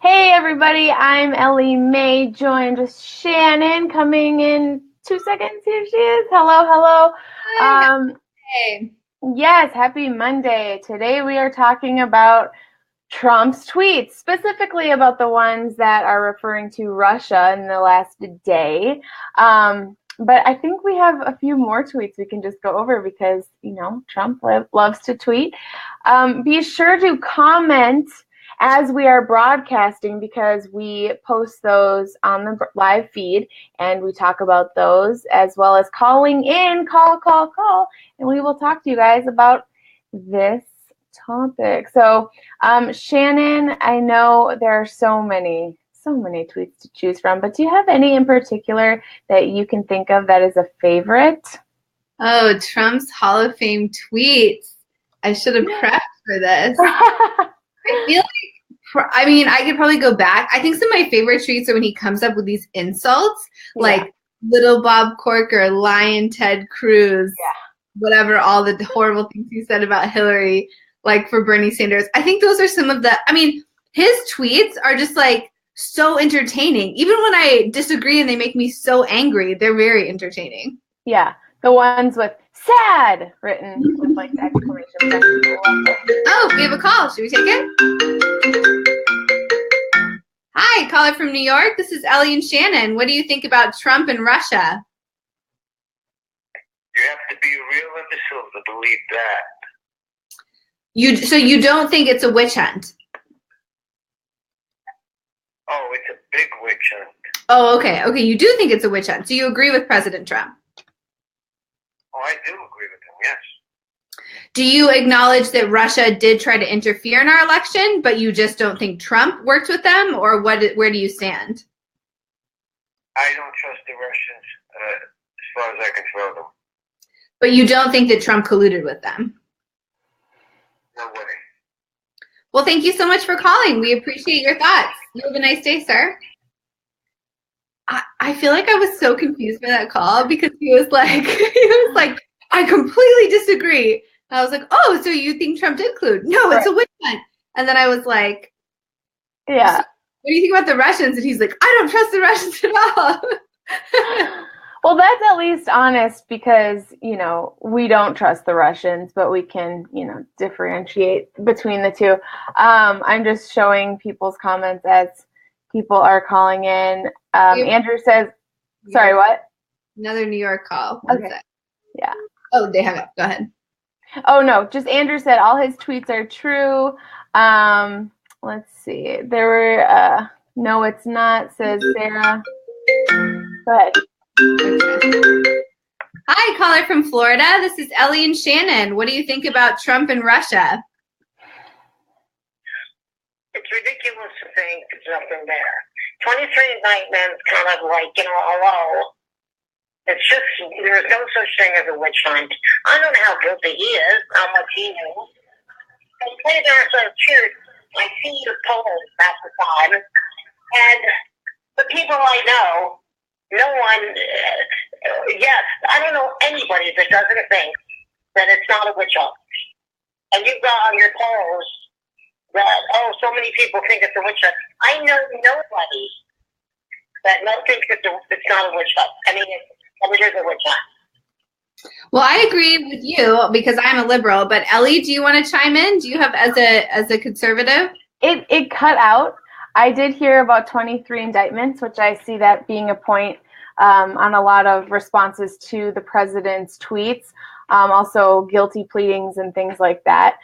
Hey everybody, I'm Ellie Mae, joined with Shannon coming in 2 seconds. Here she is. Hello, hello. Hi. Hey. Yes, happy Monday. Today we are talking about Trump's tweets, specifically about the ones that are referring to Russia in the last day. But I think we have a few more tweets we can just go over because, Trump loves to tweet. Be sure to comment as we are broadcasting because we post those on the live feed and we talk about those as well as calling in, call, and we will talk to you guys about this topic. So, Shannon, I know there are so many tweets to choose from, but do you have any in particular that you can think of that is a favorite? Oh, Trump's Hall of Fame tweets. I should have prepped for this. I feel like, I could probably go back. I think some of my favorite tweets are when he comes up with these insults, like Little Bob Corker, Lion Ted Cruz, whatever, all the horrible things he said about Hillary, like for Bernie Sanders. I think those are some of his tweets are just like so entertaining. Even when I disagree and they make me so angry, they're very entertaining. Yeah, the ones with sad written with like exclamation points. Oh, we have a call. Should we take it? Hi, caller from New York. This is Ellie and Shannon. What do you think about Trump and Russia? You have to be a real imbecile to believe that. So you don't think it's a witch hunt? Oh, it's a big witch hunt. Oh, okay. Okay, you do think it's a witch hunt. So you agree with President Trump? Oh, I do agree with him, yes. Do you acknowledge that Russia did try to interfere in our election, but you just don't think Trump worked with them, or where do you stand? I don't trust the Russians as far as I can throw them. But you don't think that Trump colluded with them? No way. Well, thank you so much for calling. We appreciate your thoughts. You have a nice day, sir. I feel like I was so confused by that call because he was like, I completely disagree. I was like, oh, so you think Trump did collude? No, it's a witch hunt. And then I was like, yeah. So what do you think about the Russians? And he's like, I don't trust the Russians at all. Well, that's at least honest because, we don't trust the Russians, but we can, differentiate between the two. I'm just showing people's comments as people are calling in. Andrew says, sorry, what? Another New York call. Okay. Yeah. Oh, they have it. Go ahead. Oh, no, just Andrew said all his tweets are true. Let's see. There were, no, it's not, says Sarah. Go ahead. Hi, caller from Florida. This is Ellie and Shannon. What do you think about Trump and Russia? It's ridiculous to think there's nothing there. 23 indictments, kind of like, hello. It's just, there's no such thing as a witch hunt. I don't know how guilty he is, how much he knows. I play there as a church. I see the polls at the time. And the people I know, no one, yes, I don't know anybody that doesn't think that it's not a witch hunt. And you've got on your polls that, so many people think it's a witch hunt. I know nobody that thinks it's not a witch hunt. I mean, it is a witch hunt. Well, I agree with you because I'm a liberal. But Ellie, do you want to chime in? Do you have as a conservative? It cut out. I did hear about 23 indictments, which I see that being a point on a lot of responses to the president's tweets, also guilty pleadings and things like that.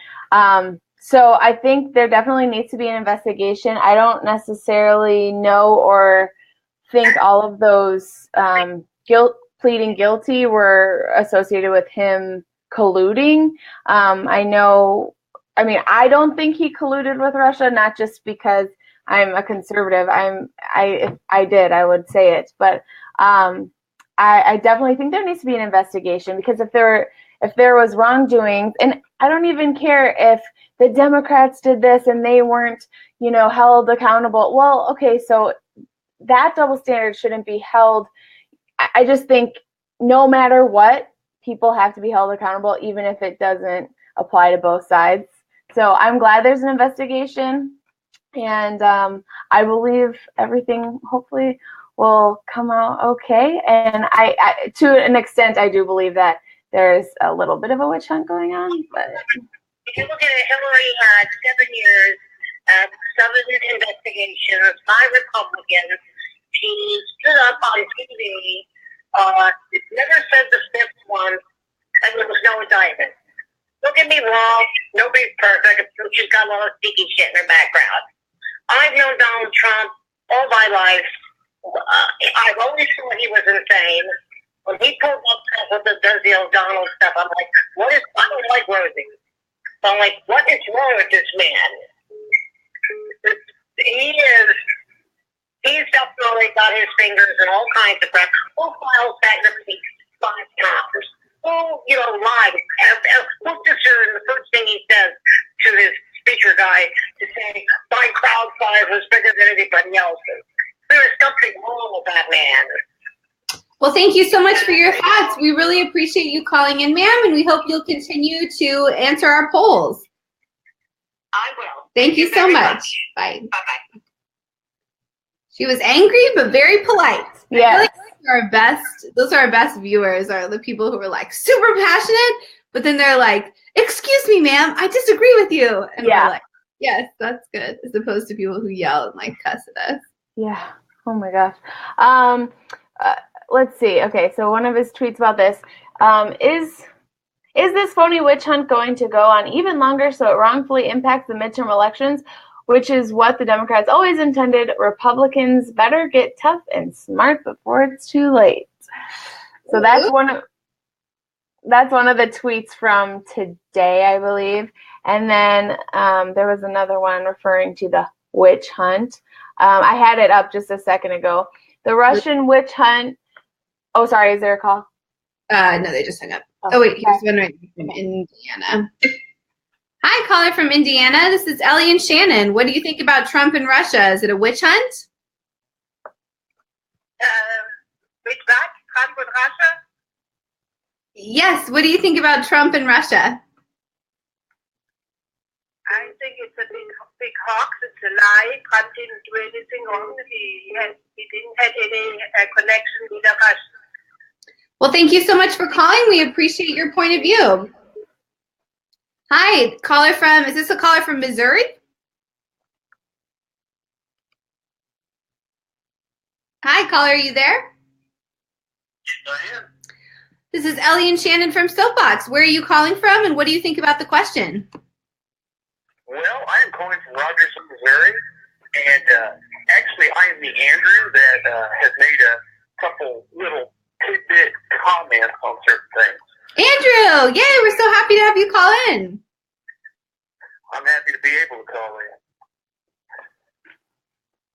So I think there definitely needs to be an investigation. I don't necessarily know or think all of those pleading guilty were associated with him colluding. I don't think he colluded with Russia, not just because I'm a conservative. If I did, I would say it. But I definitely think there needs to be an investigation because if there was wrongdoing, and I don't even care if the Democrats did this and they weren't, held accountable. Well, okay, so that double standard shouldn't be held. I just think no matter what, people have to be held accountable, even if it doesn't apply to both sides. So I'm glad there's an investigation. And I believe everything hopefully will come out okay. And I, to an extent, I do believe that there's a little bit of a witch hunt going on. But if you look at it, Hillary had 7 years of 7 investigations by Republicans. She stood up on TV, never said the fifth one, and there was no indictment. Don't get me wrong, nobody's perfect. She's got a lot of sneaky shit in her background. I've known Donald Trump all my life. I've always thought he was insane. When he pulled up with does the O'Donnell stuff, I'm like, I don't like Rosie. So I'm like, what is wrong with this man? He's definitely got his fingers in all kinds of crap. Who files bankruptcy 5 times? Who, lied? Who discerned the first thing he says to his speaker guy to say, my crowd size was bigger than anybody else's? There is something wrong with that man. Well, thank you so much for your thoughts. We really appreciate you calling in, ma'am, and we hope you'll continue to answer our polls. I will. Thank you so much. Bye. Bye-bye. She was angry, but very polite. yeah, I feel like those are our best viewers, are the people who are like super passionate, but then they're like, excuse me, ma'am, I disagree with you. And we're like, yes, that's good. As opposed to people who yell and like cuss at us. Yeah. Oh my gosh. Let's see. Okay, so one of his tweets about this is this phony witch hunt going to go on even longer so it wrongfully impacts the midterm elections, which is what the Democrats always intended? Republicans better get tough and smart before it's too late. So that's one of the tweets from today, I believe. And then there was another one referring to the witch hunt. I had it up just a second ago. The Russian witch hunt. Oh, sorry. Is there a call? No, they just hung up. Oh, wait. Here's one right from Indiana. Hi, caller from Indiana. This is Ellie and Shannon. What do you think about Trump and Russia? Is it a witch hunt? Which that? Trump with Russia? Yes. What do you think about Trump and Russia? I think it's a big hoax. It's a lie. Trump didn't do anything wrong. He didn't have any connection with Russia. Well, thank you so much for calling. We appreciate your point of view. Hi, is this a caller from Missouri? Hi, caller, are you there? I am. This is Ellie and Shannon from Soapbox. Where are you calling from, and what do you think about the question? Well, I am calling from Rogerson, Missouri, and actually I am the Andrew that has made a couple little tidbit comments on certain things. Andrew, yay, we're so happy to have you call in. I'm happy to be able to call in.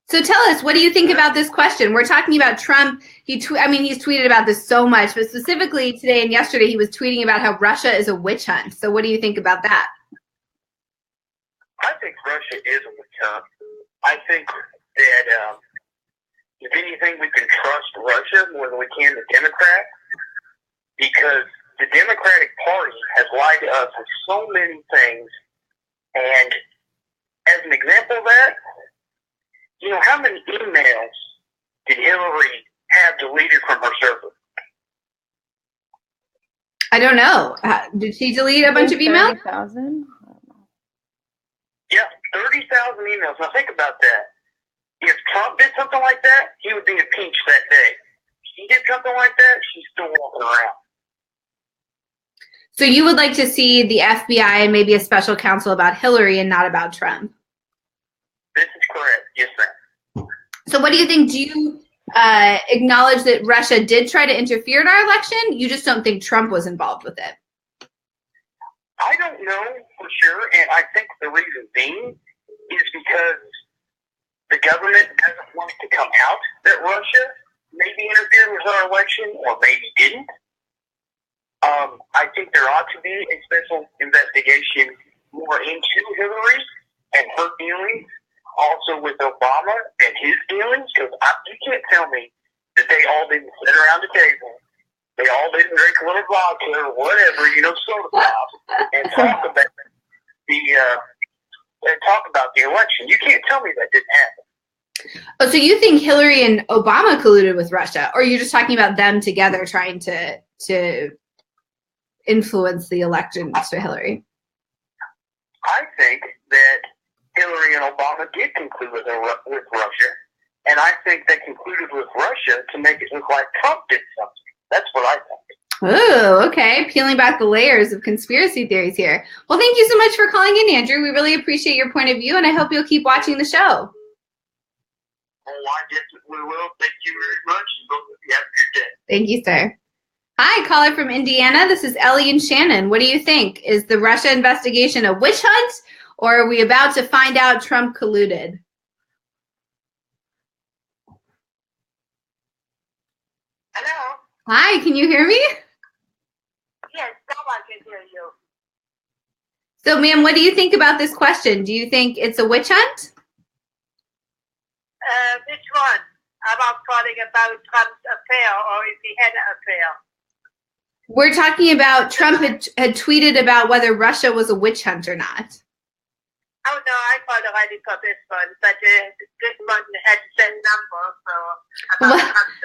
So tell us, what do you think about this question? We're talking about Trump. He's tweeted about this so much, but specifically today and yesterday, he was tweeting about how Russia is a witch hunt. So what do you think about that? I think Russia is a witch hunt. I think that if anything, we can trust Russia more than we can the Democrats, because the Democratic Party has lied to us with so many things. And as an example of that, how many emails did Hillary have deleted from her server? I don't know. Did she delete a bunch of emails? 30,000? Yeah, 30,000 emails. Now think about that. If Trump did something like that, he would be impeached that day. If he did something like that, she's still walking around. So you would like to see the FBI and maybe a special counsel about Hillary and not about Trump? This is correct. Yes, ma'am. So what do you think? Do you acknowledge that Russia did try to interfere in our election? You just don't think Trump was involved with it? I don't know for sure, and I think the reason being is because the government doesn't want it to come out that Russia maybe interfered with our election or maybe didn't. I think there ought to be a special investigation more into Hillary and her dealings, also with Obama and his dealings, because you can't tell me that they all didn't sit around the table, they all didn't drink a little vodka or whatever, soda pop, and talk about talk about the election. You can't tell me that didn't happen. Oh, so you think Hillary and Obama colluded with Russia, or you're just talking about them together trying to influence the election for Hillary? I think that Hillary and Obama did conclude with Russia, and I think they concluded with Russia to make it look like Trump did something. That's what I think. Oh, okay. Peeling back the layers of conspiracy theories here. Well, thank you so much for calling in, Andrew. We really appreciate your point of view, and I hope you'll keep watching the show. Oh, I guess we will. Thank you very much, and both of you have a good day. Thank you, sir. Hi, caller from Indiana. This is Ellie and Shannon. What do you think? Is the Russia investigation a witch hunt, or are we about to find out Trump colluded? Hello? Hi, can you hear me? Yes, someone can hear you. So, ma'am, what do you think about this question? Do you think it's a witch hunt? Which one? About calling about Trump's affair, or if he had an affair? We're talking about Trump had tweeted about whether Russia was a witch hunt or not. Oh, no, I called already for this one, but this one had the same number, so about Trump's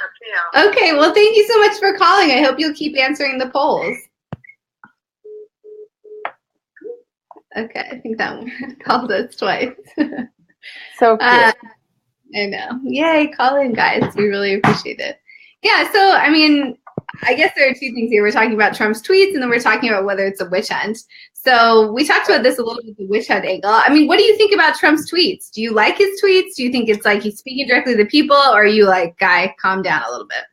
affair. Okay, well, thank you so much for calling. I hope you'll keep answering the polls. Okay, I think that one called us twice. So cute. I know. Yay, call in, guys. We really appreciate it. Yeah, so, I mean, I guess there are two things here. We're talking about Trump's tweets, and then we're talking about whether it's a witch hunt. So we talked about this a little bit, the witch hunt angle. I mean, what do you think about Trump's tweets? Do you like his tweets? Do you think it's like he's speaking directly to the people, or are you like, guy, calm down a little bit?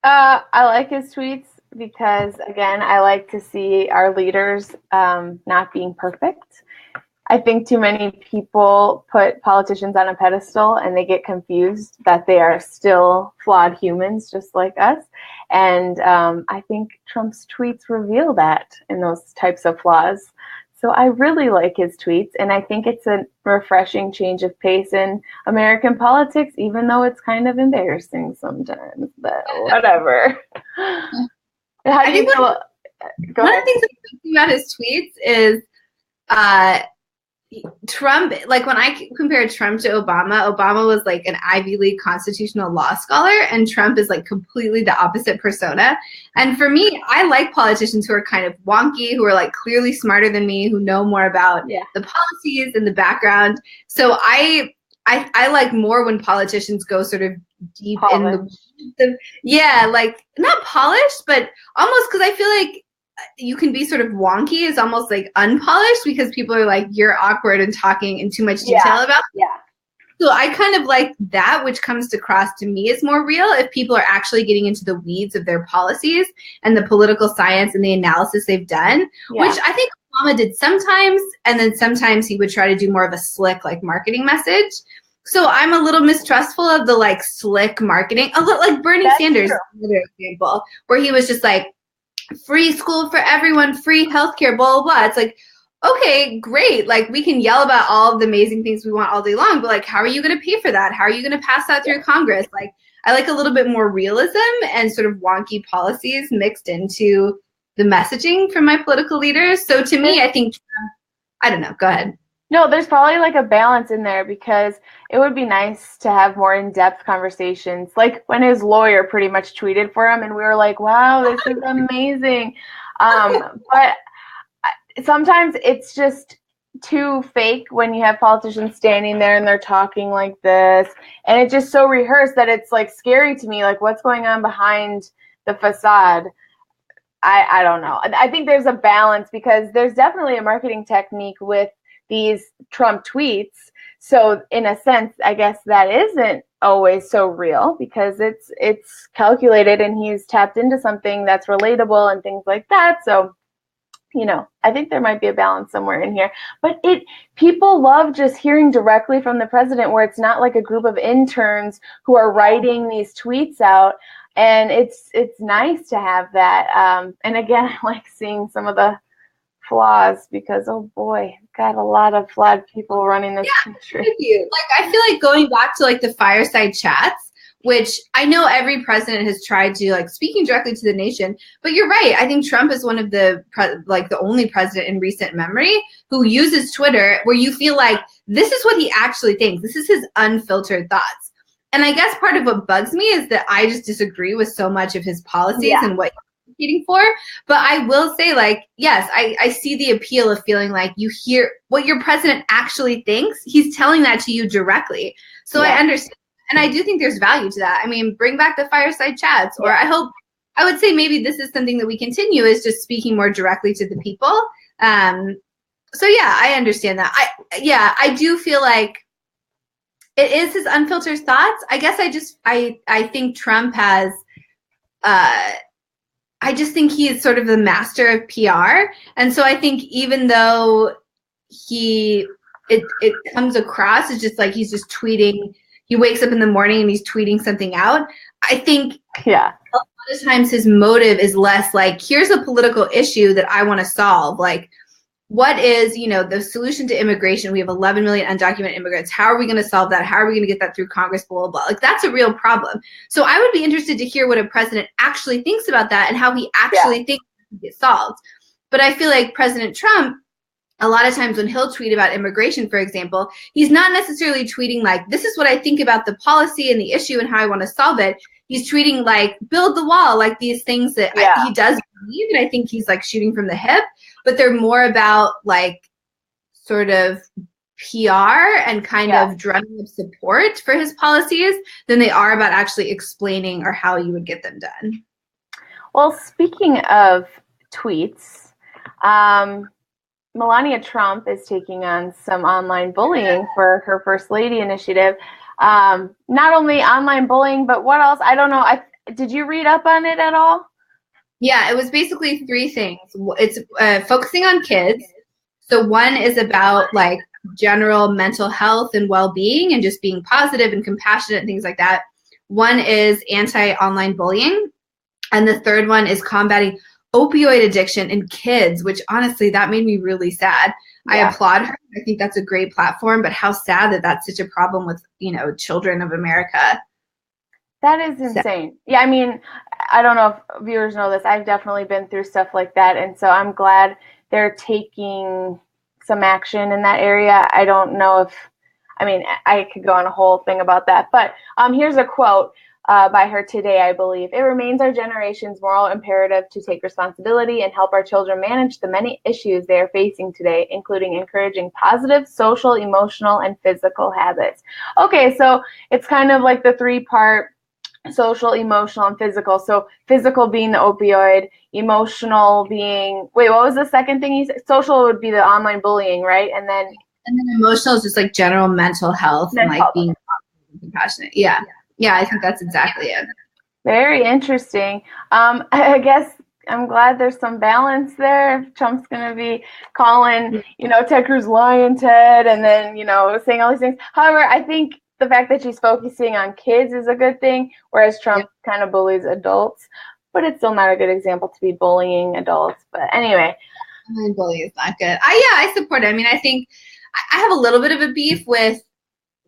I like his tweets because, again, I like to see our leaders not being perfect. I think too many people put politicians on a pedestal and they get confused that they are still flawed humans just like us. And I think Trump's tweets reveal that in those types of flaws. So I really like his tweets, and I think it's a refreshing change of pace in American politics, even though it's kind of embarrassing sometimes, but whatever. How do you feel? One of the things that's interesting about his tweets is Trump, like when I compare Trump to Obama, Obama was like an Ivy League constitutional law scholar, and Trump is like completely the opposite persona. And for me, I like politicians who are kind of wonky, who are like clearly smarter than me, who know more about the policies and the background. So I like more when politicians go sort of deep polished. in like not polished, but almost, because I feel like you can be sort of wonky is almost like unpolished, because people are like, you're awkward and talking in too much detail about it. So I kind of like that, which comes across to me as more real if people are actually getting into the weeds of their policies and the political science and the analysis they've done, which I think Obama did sometimes, and then sometimes he would try to do more of a slick like marketing message. So I'm a little mistrustful of the like slick marketing, a little like Bernie Sanders, another example, where he was just like, free school for everyone, free healthcare, blah, blah, blah. It's like, okay, great. Like, we can yell about all of the amazing things we want all day long, but like, how are you going to pay for that? How are you going to pass that through Congress? Like, I like a little bit more realism and sort of wonky policies mixed into the messaging from my political leaders. So to me, I think, I don't know, go ahead. No, there's probably like a balance in there, because it would be nice to have more in-depth conversations. Like when his lawyer pretty much tweeted for him and we were like, wow, this is amazing. But sometimes it's just too fake when you have politicians standing there and they're talking like this. And it's just so rehearsed that it's like scary to me. Like, what's going on behind the facade? I don't know. I think there's a balance, because there's definitely a marketing technique with these Trump tweets. So in a sense, I guess that isn't always so real, because it's calculated and he's tapped into something that's relatable and things like that. So, you know, I think there might be a balance somewhere in here. But people love just hearing directly from the president, where it's not like a group of interns who are writing these tweets out. And it's nice to have that. And again, I like seeing some of the flaws, because oh boy, got a lot of flawed people running this country. Like, I feel like going back to like the fireside chats which I know every president has tried to, like, speaking directly to the nation. But you're right. I think Trump is one of the only president in recent memory who uses Twitter where you feel like this is what he actually thinks. This is his unfiltered thoughts. And I guess part of what bugs me is that I just disagree with so much of his policies and what he's advocating for. But I will say, like, yes, I see the appeal of feeling like you hear what your president actually thinks. He's telling that to you directly. So I understand. And I do think there's value to that. I mean, bring back the fireside chats, or I would say maybe this is something that we continue, is just speaking more directly to the people. So yeah, I understand that. I do feel like it is his unfiltered thoughts. I guess I think Trump has, I just think he is sort of the master of PR. And so I think even though it comes across as just like he's just tweeting, he wakes up in the morning and he's tweeting something out. I think a lot of times his motive is less like, here's a political issue that I want to solve. Like, what is, the solution to immigration? We have 11 million undocumented immigrants. How are we going to solve that? How are we going to get that through Congress? Blah, blah, blah. Like, that's a real problem. So I would be interested to hear what a president actually thinks about that and how he actually thinks it can get solved. But I feel like President Trump, a lot of times when he'll tweet about immigration, for example, he's not necessarily tweeting like, this is what I think about the policy and the issue and how I want to solve it. He's tweeting like, build the wall, like these things that he does believe, and I think he's like shooting from the hip, but they're more about like sort of PR and kind of drumming of support for his policies than they are about actually explaining or how you would get them done. Well, speaking of tweets, Melania Trump is taking on some online bullying for her First Lady initiative. Not only online bullying, but what else? I don't know. Did you read up on it at all? Yeah, it was basically three things. It's focusing on kids. So one is about like general mental health and well-being and just being positive and compassionate and things like that. One is anti-online bullying. And the third one is combating opioid addiction in kids, which honestly, that made me really sad. I applaud her. I think that's a great platform, but how sad that that's such a problem with, children of America. That is insane. Yeah, I mean, I don't know if viewers know this. I've definitely been through stuff like that. And so I'm glad they're taking some action in that area. I don't know I could go on a whole thing about that. But here's a quote by her today, I believe. It remains our generation's moral imperative to take responsibility and help our children manage the many issues they are facing today, including encouraging positive social, emotional, and physical habits. Okay, so it's kind of like the three-part: social, emotional, and physical. So physical being the opioid, emotional being, what was the second thing you said? Social would be the online bullying, right? And then emotional is just like general mental health and like being compassionate. Yeah, I think that's exactly it. Very interesting. I guess I'm glad there's some balance there. If Trump's going to be calling, Ted Cruz lying, Ted, and then, saying all these things. However, I think the fact that she's focusing on kids is a good thing, whereas Trump kind of bullies adults, but it's still not a good example to be bullying adults. But anyway. Bullying is not good. I support it. I mean, I think I have a little bit of a beef with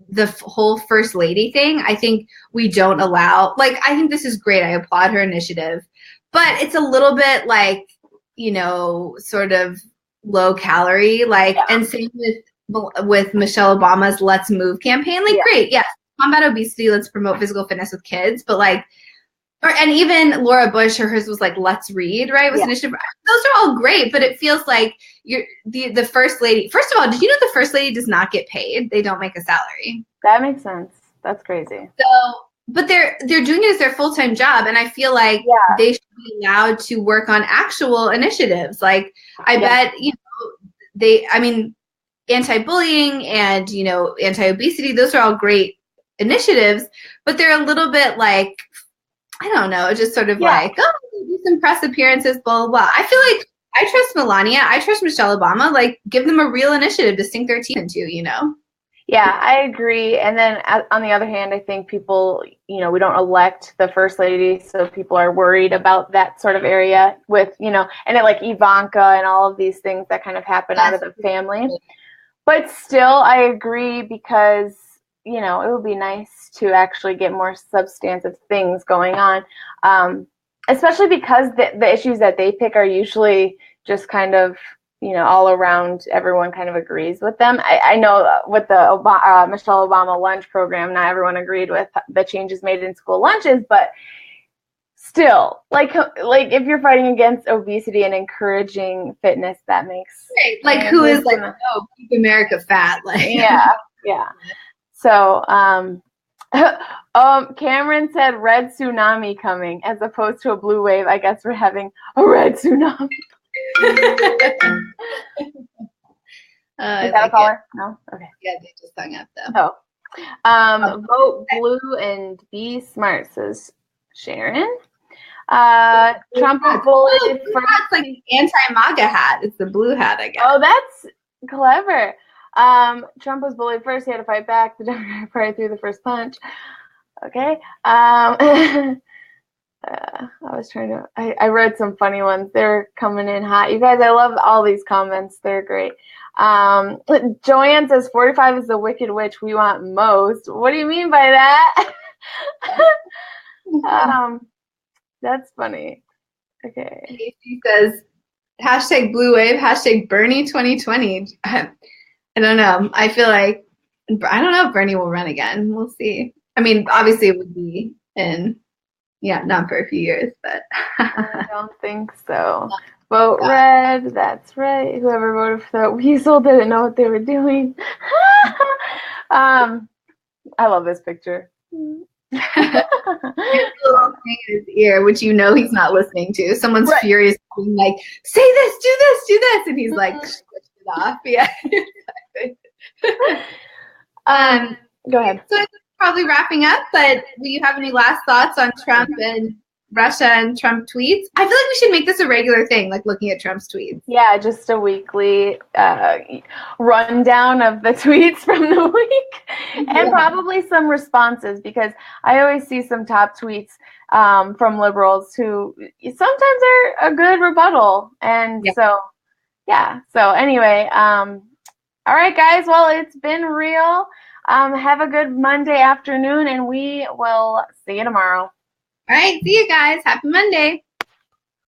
the whole First Lady thing. I think we don't allow, I think this is great. I applaud her initiative, but it's a little bit like, sort of low calorie, and same with Michelle Obama's Let's Move campaign. Great. Yes. Combat obesity. Let's promote physical fitness with kids. But and even Laura Bush, hers was Let's Read, right? Was initiative. Those are all great, but it feels like the First Lady. First of all, did you know the First Lady does not get paid? They don't make a salary. That makes sense. That's crazy. So, but they're doing it as their full-time job, and I feel like they should be allowed to work on actual initiatives. I bet anti-bullying and anti-obesity, those are all great initiatives, but they're a little bit I don't know, just sort of do some press appearances, blah, blah, blah. I feel like I trust Melania, I trust Michelle Obama, give them a real initiative to sink their teeth into, Yeah, I agree. And then on the other hand, I think people, we don't elect the First Lady, so people are worried about that sort of area with, and it Ivanka and all of these things that kind of happen out of the family. But still, I agree, because you know, it would be nice to actually get more substantive things going on, especially because the issues that they pick are usually just kind of, you know, all around, everyone kind of agrees with them. I know with the Michelle Obama lunch program, not everyone agreed with the changes made in school lunches, but still, like if you're fighting against obesity and encouraging fitness, that makes like who is like, oh, keep America fat, like yeah. So Cameron said red tsunami coming as opposed to a blue wave. I guess we're having a red tsunami. Is that a caller? No? Okay. Yeah, they just hung up though. Vote blue and be smart, says Sharon. Trump was bullied for it's like anti-MAGA hat. It's the blue hat, I guess. Oh, that's clever. Trump was bullied first. He had to fight back. The Democrat Party threw the first punch. Okay. I was trying to. I read some funny ones. They're coming in hot. You guys, I love all these comments. They're great. Joanne says 45 is the Wicked Witch we want most. What do you mean by that? That's funny. Okay. She says hashtag blue wave, hashtag Bernie 2020. I don't know. I feel like I don't know if Bernie will run again. We'll see. I mean, obviously it would be in not for a few years, but I don't think so. Vote red. That's right. Whoever voted for that weasel didn't know what they were doing. I love this picture. His little thing in his ear, which you know he's not listening to. Someone's furious, being like, "Say this, do this, do this," and he's like, "Switch it off." Yeah. Go ahead. So probably wrapping up, but do you have any last thoughts on Trump and Russia and Trump tweets? I feel like we should make this a regular thing, like looking at Trump's tweets. Yeah, just a weekly rundown of the tweets from the week and probably some responses, because I always see some top tweets from liberals who sometimes are a good rebuttal. And so anyway, all right, guys, well, it's been real. Have a good Monday afternoon, and we will see you tomorrow. All right, see you guys. Happy Monday.